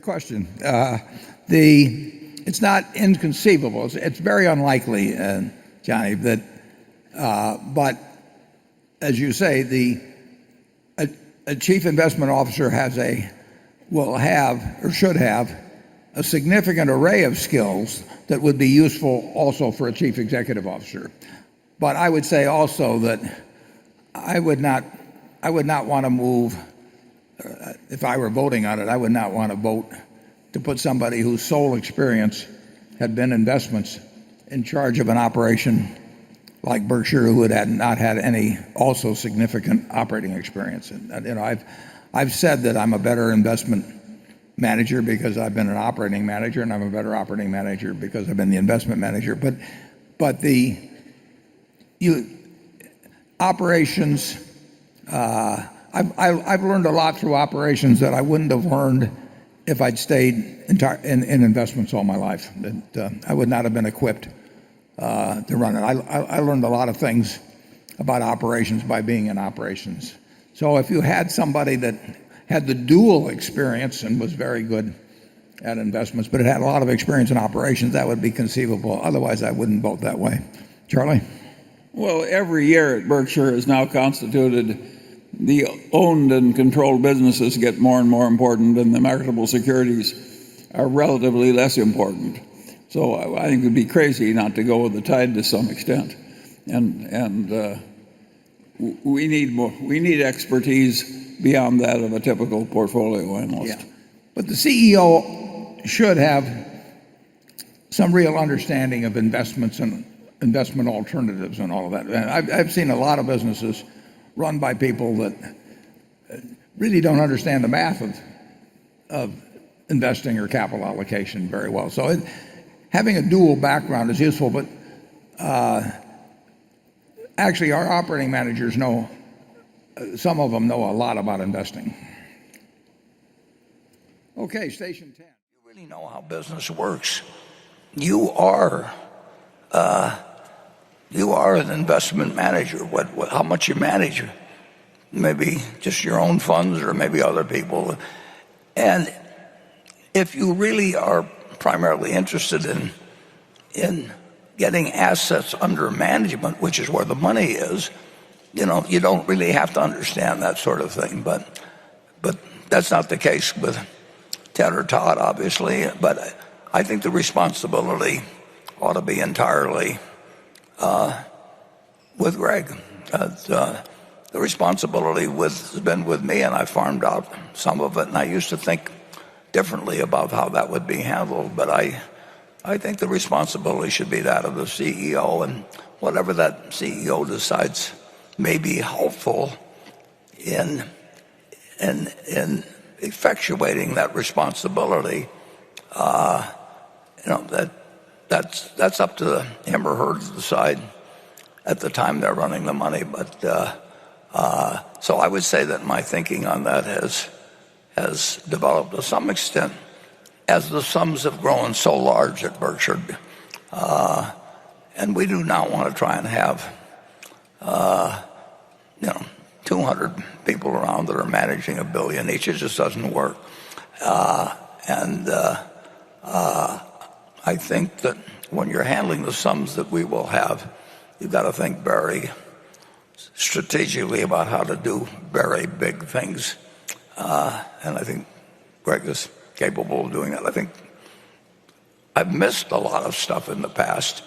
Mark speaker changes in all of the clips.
Speaker 1: good question. It's not inconceivable. It's very unlikely, Johnny, that, but as you say, a chief investment officer will have or should have a significant array of skills that would be useful also for a chief executive officer. But I would say also that I would not want to move, if I were voting on it, I would not want to vote to put somebody whose sole experience had been investments in charge of an operation like Berkshire, who had not had any also significant operating experience. And I've said that I'm a better investment manager because I've been an operating manager, and I'm a better operating manager because I've been the investment manager. But operations, I've learned a lot through operations that I wouldn't have learned if I'd stayed in investments all my life. I would not have been equipped to run it. I learned a lot of things about operations by being in operations. So if you had somebody that had the dual experience and was very good at investments, but it had a lot of experience in operations, that would be conceivable. Otherwise, I wouldn't vote that way. Charlie?
Speaker 2: Well, every year at Berkshire is now constituted, the owned and controlled businesses get more and more important, and the marketable securities are relatively less important. So I think it would be crazy not to go with the tide to some extent. And we need more. We need expertise beyond that of a typical portfolio analyst.
Speaker 1: Yeah. But the CEO should have some real understanding of investments and investment alternatives and all of that. And I've seen a lot of businesses run by people that really don't understand the math of investing or capital allocation very well. So having a dual background is useful, but actually our operating managers know, some of them know a lot about investing. Okay, station 10.
Speaker 3: You really know how business works. You are an investment manager. How much you manage, maybe just your own funds or maybe other people. And if you really are primarily interested in getting assets under management, which is where the money is, you don't really have to understand that sort of thing. But that's not the case with Ted or Todd, obviously. But I think the responsibility ought to be entirely with Greg. The responsibility has been with me, and I farmed out some of it, and I used to think differently about how that would be handled. But I think the responsibility should be that of the CEO, and whatever that CEO decides may be helpful in effectuating that responsibility. That's up to him or her to decide at the time they're running the money. But so I would say that my thinking on that has developed to some extent as the sums have grown so large at Berkshire. And we do not want to try and have 200 people around that are managing $1 billion each. It just doesn't work. I think that when you're handling the sums that we will have, you've got to think very strategically about how to do very big things. And I think Greg is capable of doing that. I think I've missed a lot of stuff in the past,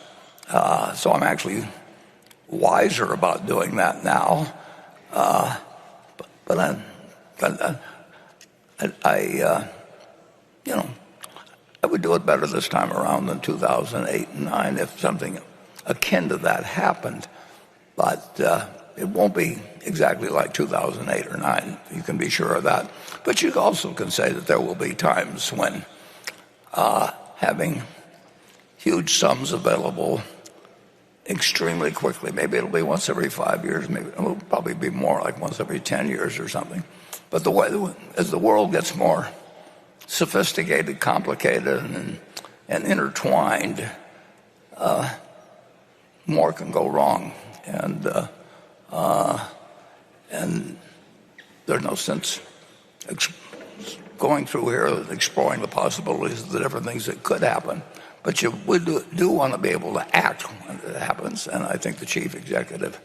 Speaker 3: so I'm actually wiser about doing that now. But I would do it better this time around than 2008 and 9 if something akin to that happened. But it won't be exactly like 2008 or 9. You can be sure of that. But you also can say that there will be times when having huge sums available extremely quickly, maybe it'll be once every 5 years, maybe it'll probably be more like once every 10 years or something. But as the world gets more sophisticated, complicated, and intertwined, more can go wrong. And there's no sense going through here and exploring the possibilities of the different things that could happen. But you would do want to be able to act when it happens, and I think the chief executive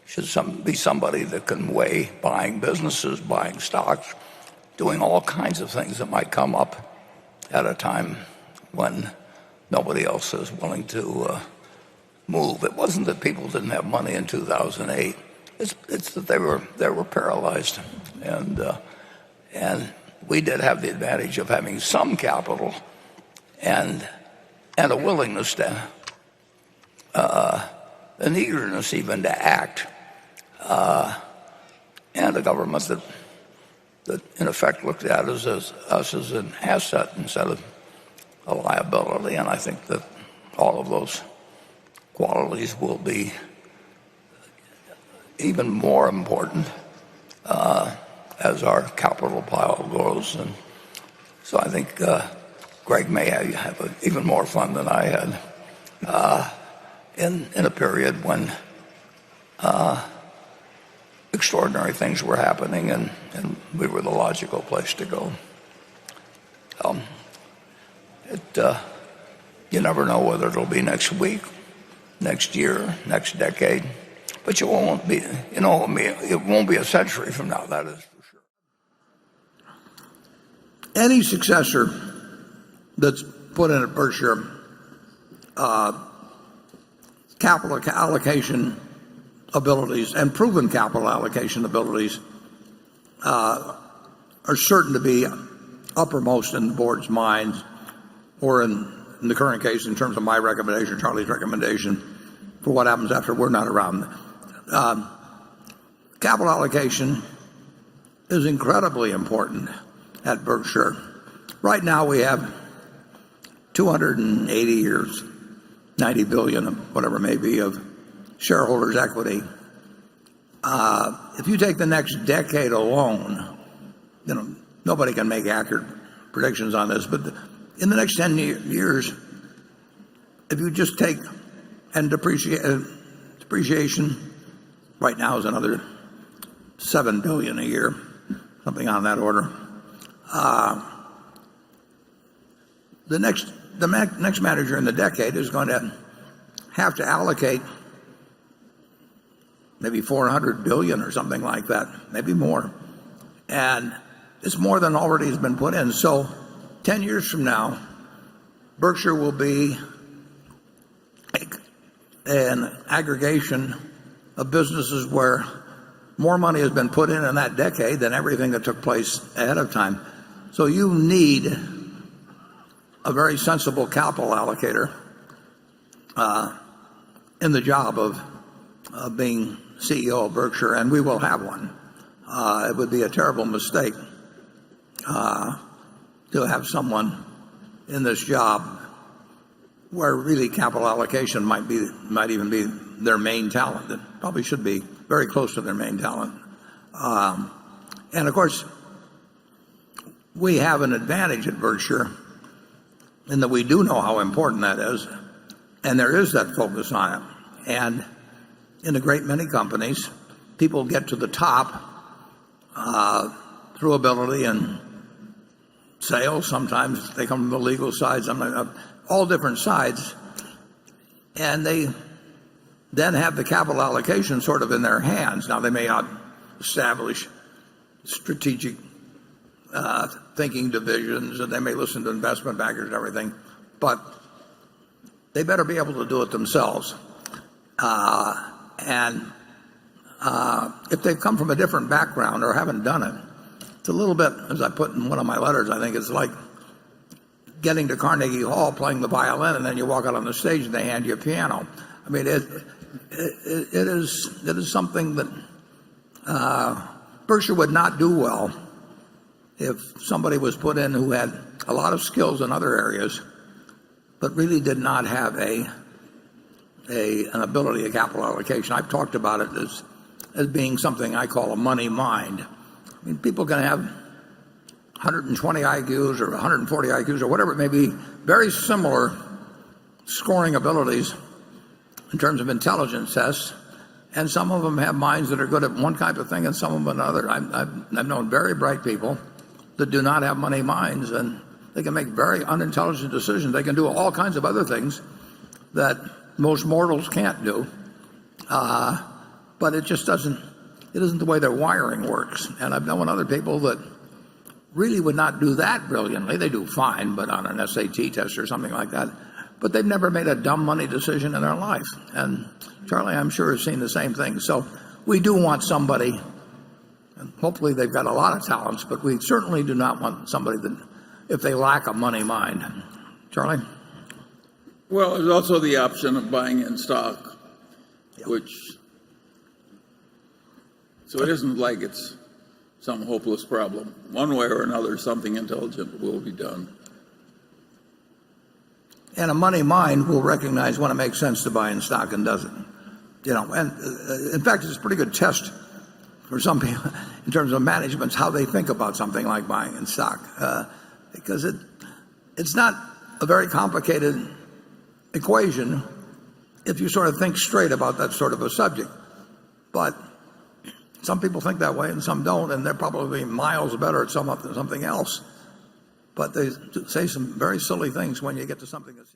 Speaker 3: should be somebody that can weigh buying businesses, buying stocks, doing all kinds of things that might come up at a time when nobody else is willing to move. It wasn't that people didn't have money in 2008. It's that they were paralyzed, and we did have the advantage of having some capital and a willingness to an eagerness even to act, and a government that in effect looked at us as an asset instead of a liability. And I think that all of those qualities will be even more important as our capital pile grows. And so I think Greg may have even more fun than I had in a period when extraordinary things were happening, and we were the logical place to go. You never know whether it'll be next week, next year, next decade, but it won't be a century from now, that is for sure.
Speaker 1: Any successor that's put in at Berkshire, capital allocation abilities and proven capital allocation abilities are certain to be uppermost in the board's minds, or in the current case, in terms of my recommendation, Charlie's recommendation, for what happens after we're not around. Capital allocation is incredibly important at Berkshire. Right now we have 280 or 90 billion, whatever it may be, of shareholders' equity. If you take the next decade alone, nobody can make accurate predictions on this, but in the next 10 years, if you just take and depreciation right now is another $7 billion a year, something on that order. The next manager in the decade is going to have to allocate maybe $400 billion or something like that, maybe more, and it's more than already has been put in. So 10 years from now, Berkshire will be an aggregation of businesses where more money has been put in that decade than everything that took place ahead of time. So you need a very sensible capital allocator in the job of being CEO of Berkshire, and we will have one. It would be a terrible mistake to have someone in this job where really capital allocation might even be their main talent. It probably should be very close to their main talent. And of course, we have an advantage at Berkshire in that we do know how important that is, and there is that focus on it. And in a great many companies, people get to the top through ability and sales. Sometimes they come from the legal side, sometimes all different sides, and they then have the capital allocation sort of in their hands. Now, they may not establish strategic thinking divisions, and they may listen to investment bankers and everything, but they better be able to do it themselves. And if they've come from a different background or haven't done it, it's a little bit, as I put in one of my letters, I think it's like getting to Carnegie Hall, playing the violin, and then you walk out on the stage and they hand you a piano. I mean, it is something that Berkshire would not do well if somebody was put in who had a lot of skills in other areas, but really did not have an ability of capital allocation. I've talked about it as being something I call a money mind. I mean, people can have 120 IQs or 140 IQs or whatever it may be, very similar scoring abilities in terms of intelligence tests, and some of them have minds that are good at one type of thing and some of them another. I've known very bright people that do not have money minds, and they can make very unintelligent decisions. They can do all kinds of other things that most mortals can't do. But it just doesn't, it isn't the way their wiring works. And I've known other people that really would not do that brilliantly. They do fine, but on an SAT test or something like that. But they've never made a dumb money decision in their life. And Charlie, I'm sure, has seen the same thing. So we do want somebody, and hopefully they've got a lot of talents, but we certainly do not want somebody that, if they lack a money mind. Charlie?
Speaker 2: Well, there's also the option of buying in stock, which, so it isn't like it's some hopeless problem. One way or another, something intelligent will be done.
Speaker 1: And a money mind will recognize when it makes sense to buy in stock and doesn't. And in fact, it's a pretty good test for some people in terms of managements, how they think about something like buying in stock. Because it's not a very complicated equation if you sort of think straight about that sort of a subject. But some people think that way and some don't, and they're probably miles better at something else. But they say some very silly things when you get to something that's